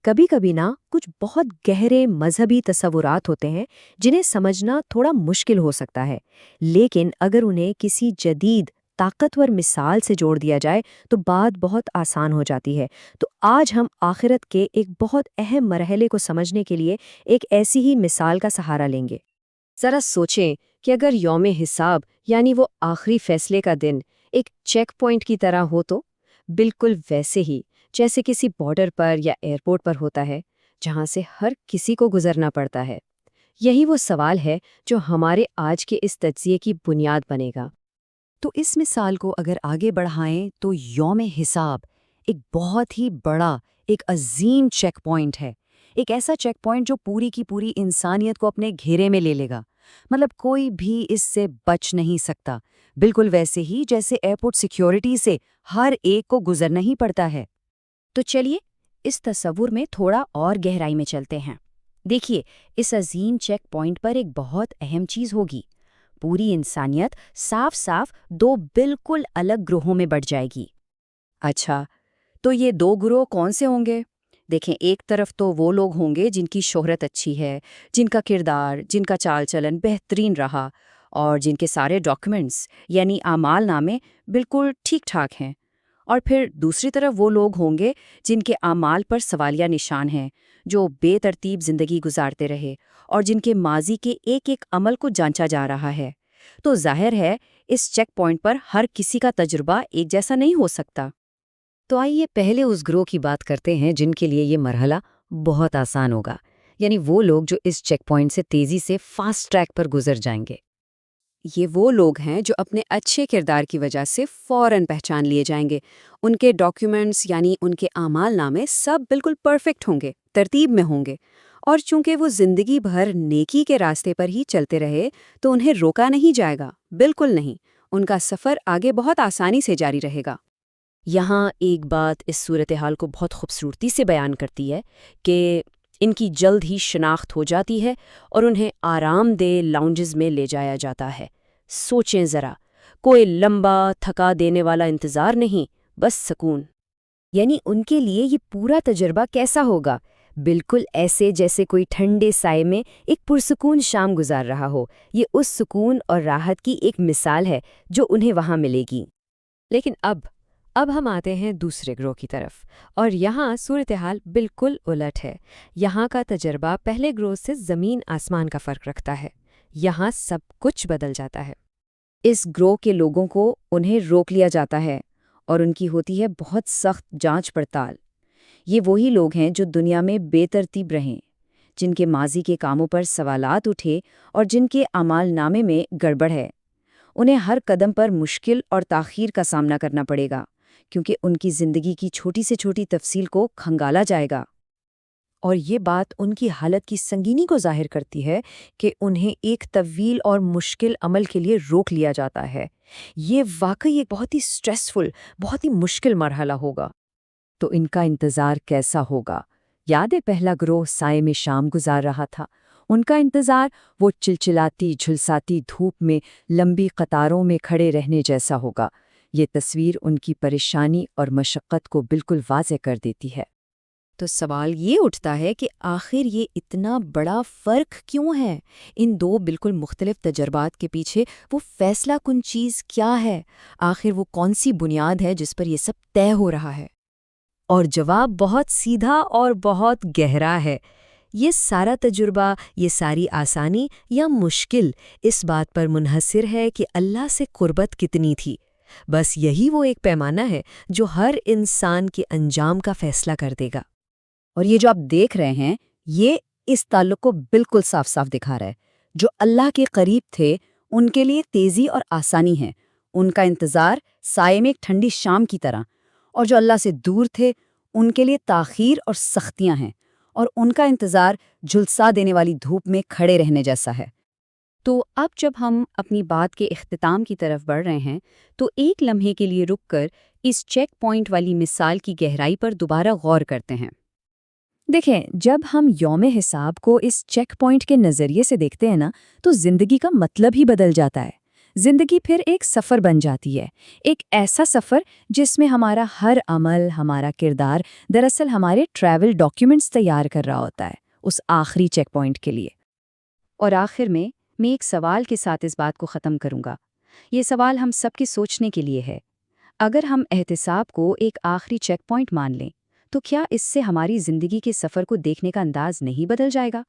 کبھی کبھی نا کچھ بہت گہرے مذہبی تصورات ہوتے ہیں جنہیں سمجھنا تھوڑا مشکل ہو سکتا ہے، لیکن اگر انہیں کسی جدید طاقتور مثال سے جوڑ دیا جائے تو بات بہت آسان ہو جاتی ہے۔ تو آج ہم آخرت کے ایک بہت اہم مرحلے کو سمجھنے کے لیے ایک ایسی ہی مثال کا سہارا لیں گے۔ ذرا سوچیں کہ اگر یوم حساب یعنی وہ آخری فیصلے کا دن ایک چیک پوائنٹ کی طرح ہو تو بالکل ویسے ہی جیسے کسی بارڈر پر یا ایئرپورٹ پر ہوتا ہے جہاں سے ہر کسی کو گزرنا پڑتا ہے۔ یہی وہ سوال ہے جو ہمارے آج کے اس تجزیے کی بنیاد بنے گا۔ تو اس مثال کو اگر آگے بڑھائیں تو یوم حساب ایک بہت ہی بڑا، ایک عظیم چیک پوائنٹ ہے، ایک ایسا چیک پوائنٹ جو پوری کی پوری انسانیت کو اپنے گھیرے میں لے لے گا۔ مطلب کوئی بھی اس سے بچ نہیں سکتا، بالکل ویسے ہی جیسے ایئرپورٹ سیکیورٹی سے ہر ایک کو گزرنا ہی پڑتا ہے۔ تو چلیے اس تصور میں تھوڑا اور گہرائی میں چلتے ہیں۔ دیکھیے، اس عظیم چیک پوائنٹ پر ایک بہت اہم چیز ہوگی۔ پوری انسانیت صاف صاف دو بالکل الگ گروہوں میں بٹ جائے گی۔ اچھا، تو یہ دو گروہ کون سے ہوں گے؟ دیکھیں، ایک طرف تو وہ لوگ ہوں گے جن کی شہرت اچھی ہے، جن کا کردار، جن کا چال چلن بہترین رہا، اور جن کے سارے ڈاکیومنٹس یعنی اعمال نامے بالکل ٹھیک ٹھاک ہیں۔ اور پھر دوسری طرف وہ لوگ ہوں گے جن کے اعمال پر سوالیہ نشان ہیں، جو بے ترتیب زندگی گزارتے رہے اور جن کے ماضی کے ایک ایک عمل کو جانچا جا رہا ہے۔ تو ظاہر ہے اس چیک پوائنٹ پر ہر کسی کا تجربہ ایک جیسا نہیں ہو سکتا۔ تو آئیے پہلے اس گروہ کی بات کرتے ہیں جن کے لیے یہ مرحلہ بہت آسان ہوگا، یعنی وہ لوگ جو اس چیک پوائنٹ سے تیزی سے فاسٹ ٹریک پر گزر جائیں گے۔ یہ وہ لوگ ہیں جو اپنے اچھے کردار کی وجہ سے فوراً پہچان لیے جائیں گے۔ ان کے ڈاکیومنٹس یعنی ان کے اعمال نامے سب بالکل پرفیکٹ ہوں گے، ترتیب میں ہوں گے، اور چونکہ وہ زندگی بھر نیکی کے راستے پر ہی چلتے رہے تو انہیں روکا نہیں جائے گا، بالکل نہیں۔ ان کا سفر آگے بہت آسانی سے جاری رہے گا۔ یہاں ایک بات اس صورتحال کو بہت خوبصورتی سے بیان کرتی ہے کہ ان کی جلد ہی شناخت ہو جاتی ہے اور انہیں آرام دہ لاؤنجز میں لے جایا جاتا ہے۔ سوچیں ذرا، کوئی لمبا تھکا دینے والا انتظار نہیں، بس سکون۔ یعنی ان کے لیے یہ پورا تجربہ کیسا ہوگا؟ بالکل ایسے جیسے کوئی ٹھنڈے سائے میں ایک پرسکون شام گزار رہا ہو۔ یہ اس سکون اور راحت کی ایک مثال ہے جو انہیں وہاں ملے گی۔ لیکن اب ہم آتے ہیں دوسرے گروہ کی طرف، اور یہاں صورتحال بالکل الٹ ہے۔ یہاں کا تجربہ پہلے گروہ سے زمین آسمان کا فرق رکھتا ہے۔ یہاں سب کچھ بدل جاتا ہے۔ اس گروہ کے لوگوں کو انہیں روک لیا جاتا ہے اور ان کی ہوتی ہے بہت سخت جانچ پڑتال۔ یہ وہی لوگ ہیں جو دنیا میں بے ترتیب رہیں، جن کے ماضی کے کاموں پر سوالات اٹھے اور جن کے اعمال نامے میں گڑبڑ ہے۔ انہیں ہر قدم پر مشکل اور تاخیر کا سامنا کرنا پڑے گا، کیونکہ ان کی زندگی کی چھوٹی سے چھوٹی تفصیل کو کھنگالا جائے گا۔ اور یہ بات ان کی حالت کی سنگینی کو ظاہر کرتی ہے کہ انہیں ایک طویل اور مشکل عمل کے لیے روک لیا جاتا ہے۔ یہ واقعی ایک بہت ہی سٹریسفل، بہت ہی مشکل مرحلہ ہوگا۔ تو ان کا انتظار کیسا ہوگا؟ یاد ہے پہلا گروہ سائے میں شام گزار رہا تھا؟ ان کا انتظار وہ چلچلاتی جھلساتی دھوپ میں لمبی قطاروں میں کھڑے رہنے جیسا ہوگا۔ یہ تصویر ان کی پریشانی اور مشقت کو بالکل واضح کر دیتی ہے۔ تو سوال یہ اٹھتا ہے کہ آخر یہ اتنا بڑا فرق کیوں ہے؟ ان دو بالکل مختلف تجربات کے پیچھے وہ فیصلہ کن چیز کیا ہے؟ آخر وہ کون سی بنیاد ہے جس پر یہ سب طے ہو رہا ہے؟ اور جواب بہت سیدھا اور بہت گہرا ہے۔ یہ سارا تجربہ، یہ ساری آسانی یا مشکل اس بات پر منحصر ہے کہ اللہ سے قربت کتنی تھی۔ بس یہی وہ ایک پیمانہ ہے جو ہر انسان کے انجام کا فیصلہ کر دے گا۔ اور یہ جو آپ دیکھ رہے ہیں، یہ اس تعلق کو بالکل صاف صاف دکھا رہا ہے۔ جو اللہ کے قریب تھے ان کے لیے تیزی اور آسانی ہے، ان کا انتظار سائے میں ایک ٹھنڈی شام کی طرح، اور جو اللہ سے دور تھے ان کے لیے تاخیر اور سختیاں ہیں، اور ان کا انتظار جھلسا دینے والی دھوپ میں کھڑے رہنے جیسا ہے۔ تو اب جب ہم اپنی بات کے اختتام کی طرف بڑھ رہے ہیں تو ایک لمحے کے لیے رک کر اس چیک پوائنٹ والی مثال کی گہرائی پر دوبارہ غور کرتے ہیں۔ دیکھیں، جب ہم یوم حساب کو اس چیک پوائنٹ کے نظریے سے دیکھتے ہیں نا، تو زندگی کا مطلب ہی بدل جاتا ہے۔ زندگی پھر ایک سفر بن جاتی ہے، ایک ایسا سفر جس میں ہمارا ہر عمل، ہمارا کردار دراصل ہمارے ٹریول ڈاکیومنٹس تیار کر رہا ہوتا ہے اس آخری چیک پوائنٹ کے لیے۔ اور آخر میں ایک سوال کے ساتھ اس بات کو ختم کروں گا۔ یہ سوال ہم سب کے سوچنے کے لیے ہے۔ اگر ہم احتساب کو ایک آخری چیک پوائنٹ مان لیں تو کیا اس سے ہماری زندگی کے سفر کو دیکھنے کا انداز نہیں بدل جائے گا؟